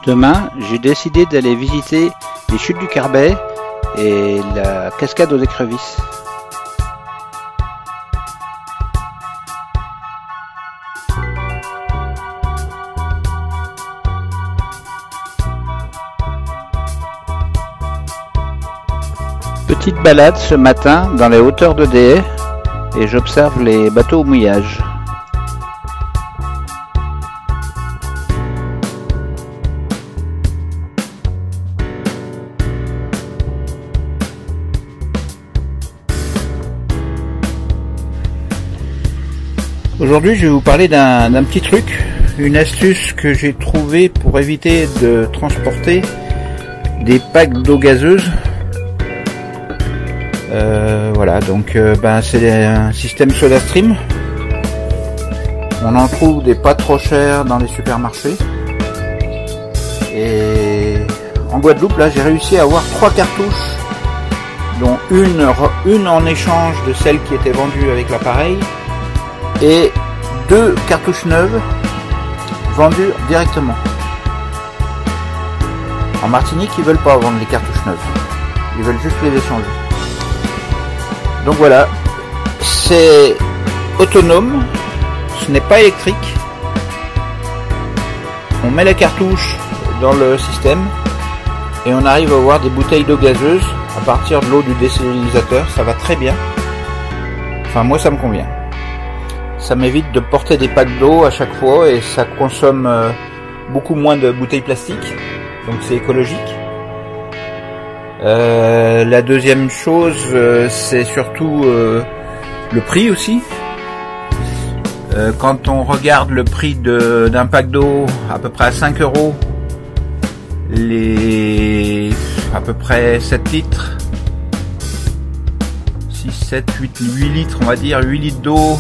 Demain, j'ai décidé d'aller visiter les chutes du Carbet et la cascade aux écrevisses. Petite balade ce matin dans les hauteurs de Déhay et j'observe les bateaux au mouillage. Aujourd'hui, je vais vous parler d'un petit truc, une astuce que j'ai trouvée pour éviter de transporter des packs d'eau gazeuse. Voilà, donc c'est un système SodaStream. On en trouve des pas trop chers dans les supermarchés. Et en Guadeloupe, là, j'ai réussi à avoir 3 cartouches, dont une en échange de celle qui était vendue avec l'appareil, et 2 cartouches neuves vendues directement. En Martinique, ils veulent pas vendre les cartouches neuves, ils veulent juste les échanger. Donc voilà, c'est autonome, ce n'est pas électrique. On met la cartouche dans le système et on arrive à avoir des bouteilles d'eau gazeuse à partir de l'eau du désalinisateur. Ça va très bien, enfin moi ça me convient. Ça m'évite de porter des packs d'eau à chaque fois et ça consomme beaucoup moins de bouteilles plastiques, donc c'est écologique. La deuxième chose, c'est surtout le prix aussi. Quand on regarde le prix d'un pack d'eau à peu près à 5 €, les à peu près 7 litres, 6, 7, 8 litres, on va dire 8 litres d'eau,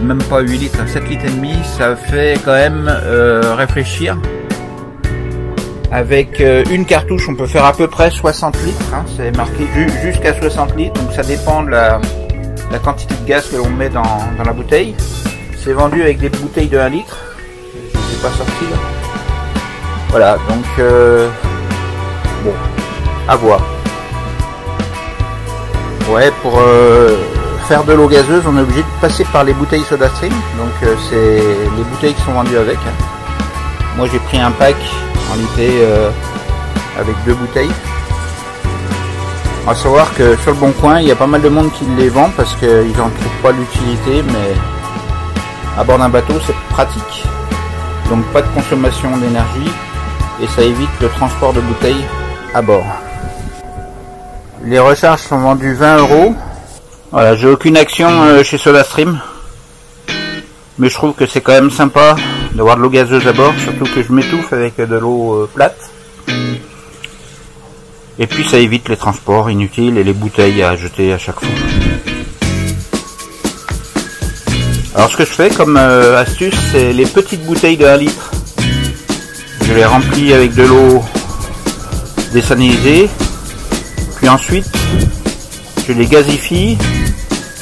même pas 8 litres, 7 litres et demi, ça fait quand même réfléchir. Avec une cartouche, on peut faire à peu près 60 litres, hein, c'est marqué jusqu'à 60 litres, donc ça dépend de la quantité de gaz que l'on met dans la bouteille. C'est vendu avec des bouteilles de 1 litre, je ne les ai pas sorties là. Voilà, donc bon, à voir. Ouais, pour faire de l'eau gazeuse, on est obligé de passer par les bouteilles SodaStream, donc c'est les bouteilles qui sont vendues avec. Hein. Moi j'ai pris un pack en été avec 2 bouteilles. On va savoir que sur le Bon Coin, il y a pas mal de monde qui les vend parce qu'ils n'en trouvent pas l'utilité, mais à bord d'un bateau c'est pratique. Donc pas de consommation d'énergie et ça évite le transport de bouteilles à bord. Les recharges sont vendues 20 €. Voilà, j'ai aucune action chez SodaStream, mais je trouve que c'est quand même sympa d'avoir de l'eau gazeuse à bord, surtout que je m'étouffe avec de l'eau plate. Et puis ça évite les transports inutiles et les bouteilles à jeter à chaque fois. Alors ce que je fais comme astuce, c'est les petites bouteilles de 1 litre. Je les remplis avec de l'eau désalinisée, puis ensuite je les gazifie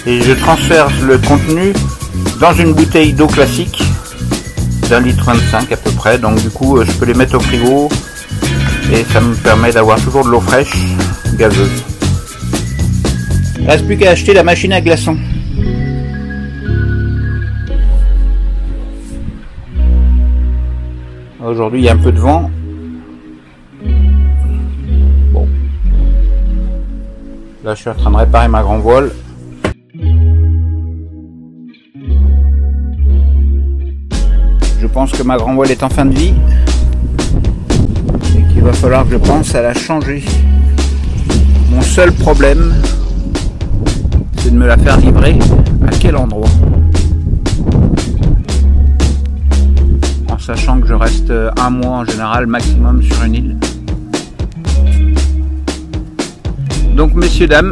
et je transfère le contenu dans une bouteille d'eau classique d'1,25 litre à peu près. Donc du coup je peux les mettre au frigo et ça me permet d'avoir toujours de l'eau fraîche gazeuse. Il ne reste plus qu'à acheter la machine à glaçons. Aujourd'hui il y a un peu de vent. Bon. Là je suis en train de réparer ma grand voile. Je pense que ma grand voile est en fin de vie et qu'il va falloir que je pense à la changer. Mon seul problème, c'est de me la faire livrer à quel endroit. Alors sachant que je reste un mois en général maximum sur une île. Donc messieurs, dames,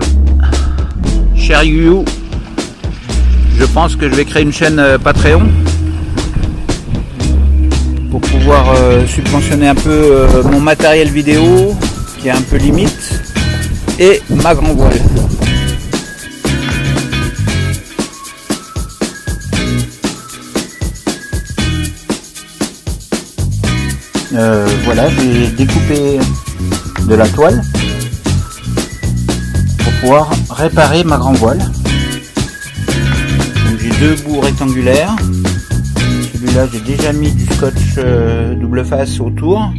cher You, je pense que je vais créer une chaîne Patreon pour pouvoir subventionner un peu mon matériel vidéo qui est un peu limite et ma grand voile. Voilà, j'ai découpé de la toile pour pouvoir réparer ma grand voile. J'ai deux bouts rectangulaires. Celui-là, j'ai déjà mis du scotch double face autour.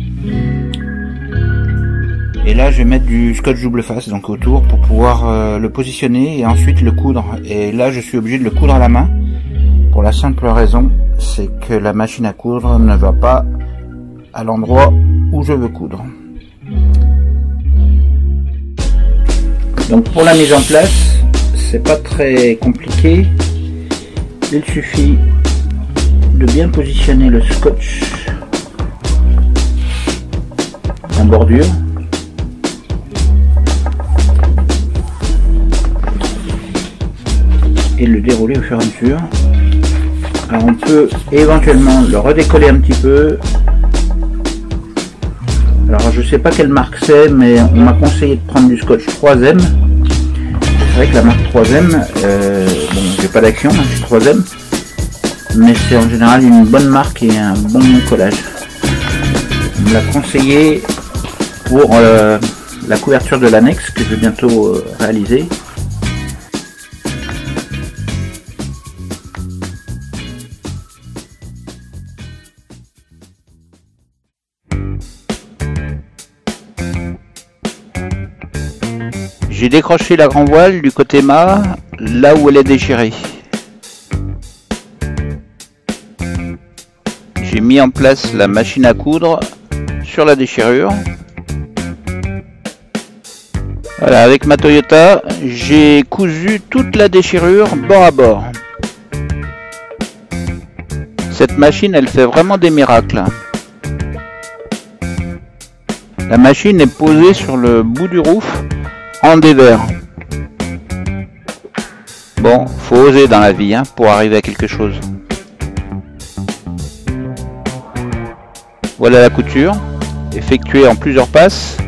Et là, je vais mettre du scotch double face donc autour pour pouvoir le positionner et ensuite le coudre. Et là, je suis obligé de le coudre à la main pour la simple raison, c'est que la machine à coudre ne va pas à l'endroit où je veux coudre. Donc pour la mise en place, c'est pas très compliqué. Il suffit de bien positionner le scotch en bordure. Et le dérouler au fur et à mesure. Alors on peut éventuellement le redécoller un petit peu. Alors je sais pas quelle marque c'est, mais on m'a conseillé de prendre du scotch 3M. C'est vrai que la marque 3M, bon, j'ai pas d'action, je suis 3M, mais c'est en général une bonne marque et un bon collage. On me l'a conseillé pour la couverture de l'annexe que je vais bientôt réaliser. J'ai décroché la grand voile du côté mât, là où elle est déchirée. J'ai mis en place la machine à coudre sur la déchirure. Voilà, avec ma Toyota, j'ai cousu toute la déchirure bord à bord. Cette machine, elle fait vraiment des miracles. La machine est posée sur le bout du roof en dévers. Bon, faut oser dans la vie pour arriver à quelque chose. Voilà la couture, effectuée en plusieurs passes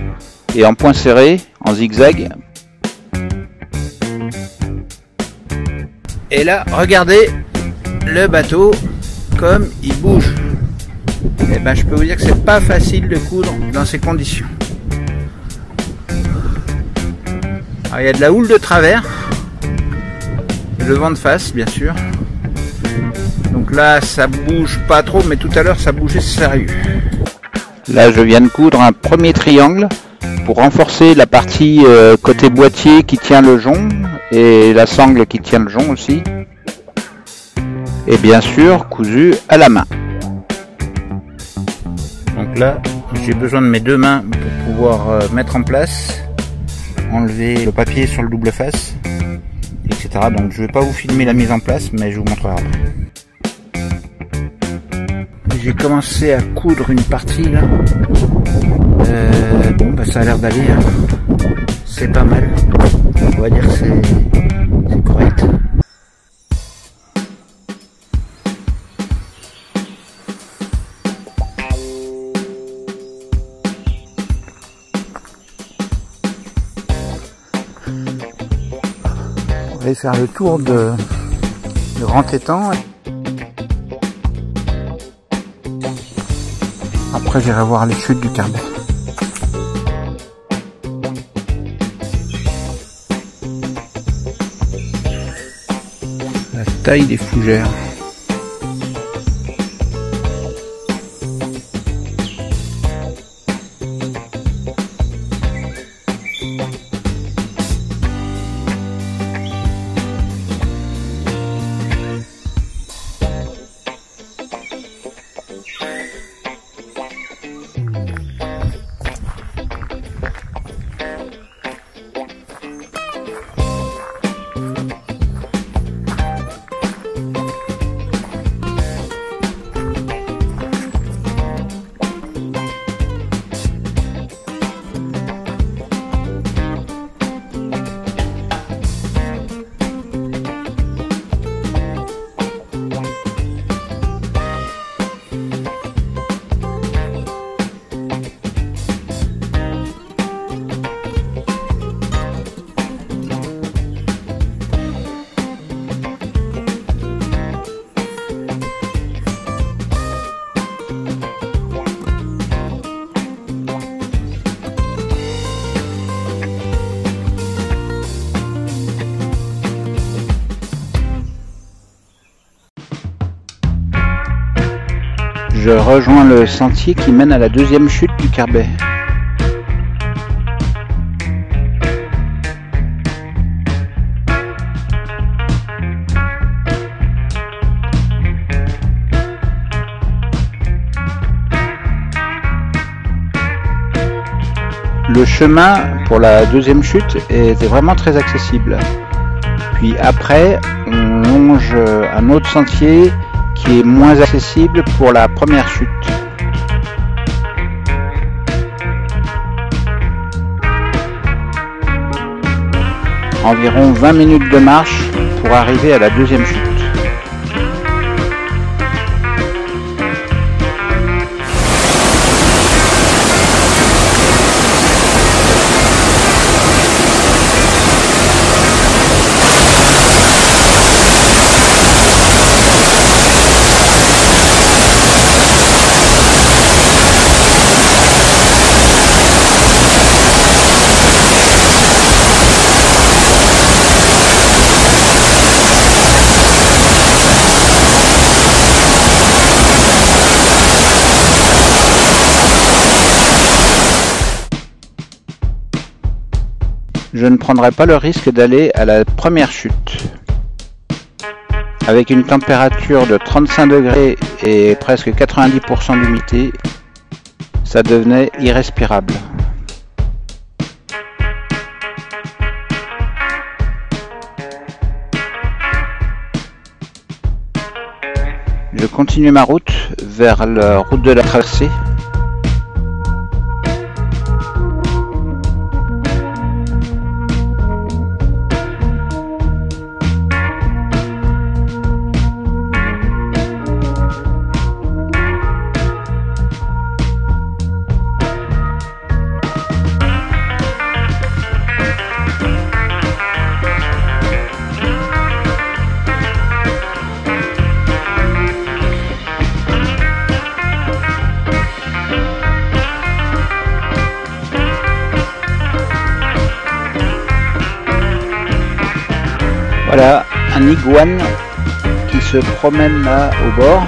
et en point serré, en zigzag. Et là, regardez le bateau comme il bouge. Et ben, je peux vous dire que c'est pas facile de coudre dans ces conditions. Alors, il y a de la houle de travers, le vent de face bien sûr. Donc là ça bouge pas trop, mais tout à l'heure ça bougeait sérieux. Là je viens de coudre un premier triangle pour renforcer la partie côté boîtier qui tient le jonc et la sangle qui tient le jonc aussi. Et bien sûr cousu à la main. Donc là j'ai besoin de mes deux mains pour pouvoir mettre en place, enlever le papier sur le double face, etc. Donc je vais pas vous filmer la mise en place, mais je vous montrerai après. J'ai commencé à coudre une partie là. Bon bah ça a l'air d'aller, c'est pas mal. On va dire que c'est correct. On va faire le tour de Grand Étang. Après j'irai voir les chutes du Carbet. La taille des fougères. Je rejoins le sentier qui mène à la deuxième chute du Carbet. Le chemin pour la deuxième chute était vraiment très accessible. Puis après, on longe un autre sentier qui est moins accessible pour la première chute. Environ 20 minutes de marche pour arriver à la deuxième chute. Je ne prendrai pas le risque d'aller à la première chute. Avec une température de 35 degrés et presque 90% d'humidité, ça devenait irrespirable. Je continue ma route vers la route de la traversée. Voilà, un iguane qui se promène là au bord.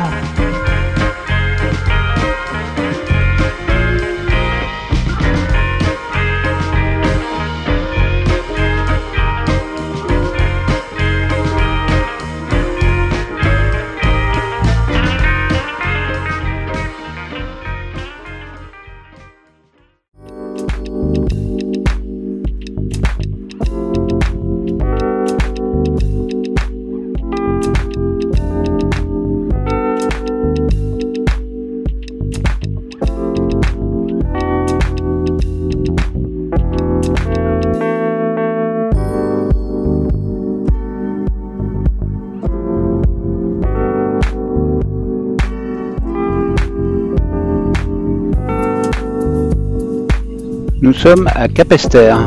Nous sommes à Capesterre.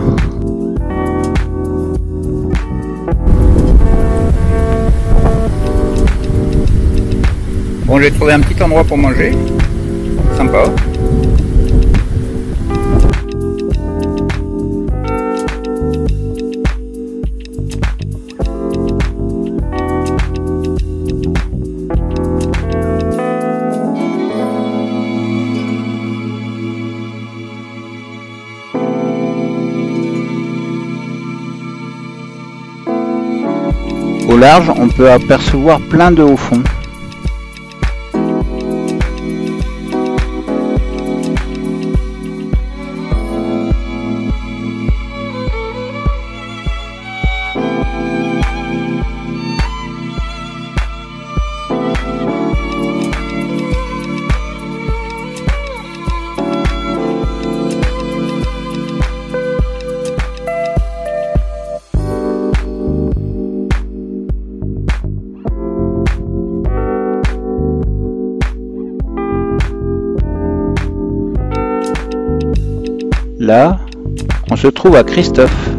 Bon, j'ai trouvé un petit endroit pour manger. Sympa. Au large, on peut apercevoir plein de hauts fonds. Là, on se trouve à Christophe.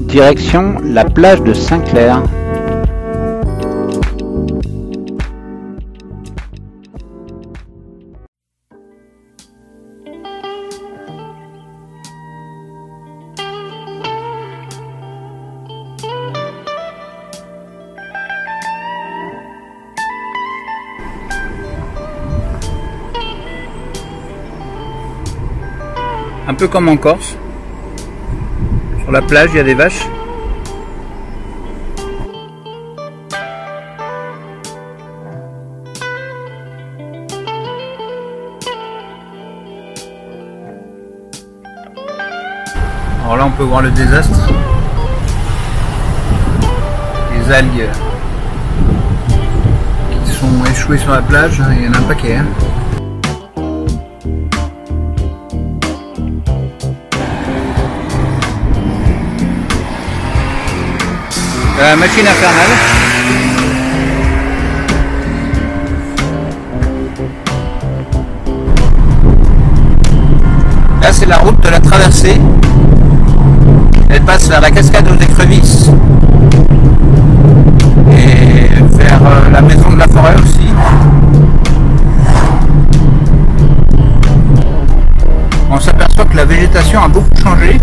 Direction la plage de Saint-Clair. Un peu comme en Corse. Sur la plage, il y a des vaches. Alors là, on peut voir le désastre. Les algues qui sont échouées sur la plage, il y en a un paquet. Hein. La machine infernale. Là, c'est la route de la traversée. Elle passe vers la cascade aux écrevisses et vers la maison de la forêt aussi. On s'aperçoit que la végétation a beaucoup changé.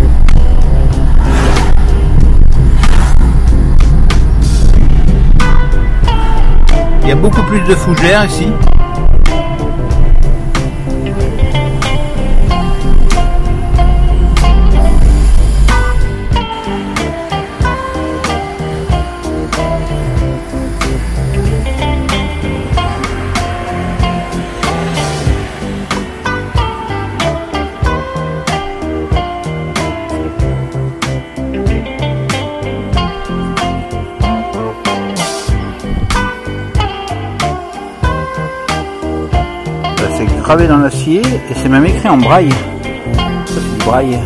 Il y a beaucoup plus de fougères ici. C'est gravé dans l'acier et c'est même écrit en braille. Ça, c'est du braille.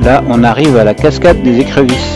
Là, on arrive à la cascade des écrevisses.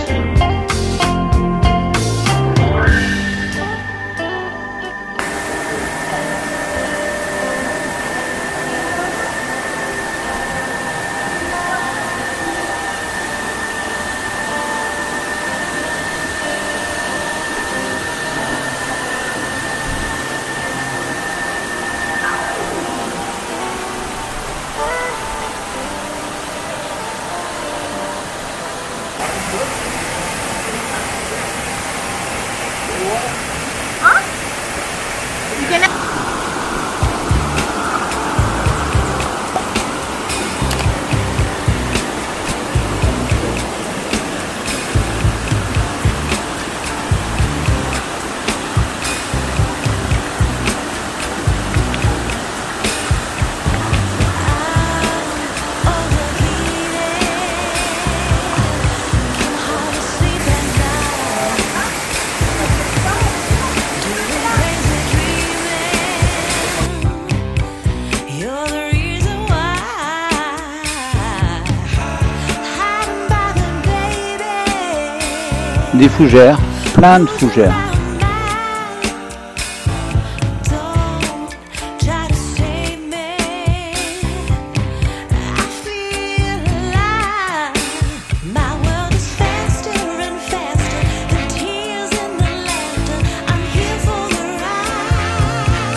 Des fougères, plein de fougères.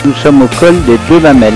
Nous sommes au col des Deux Lamelles.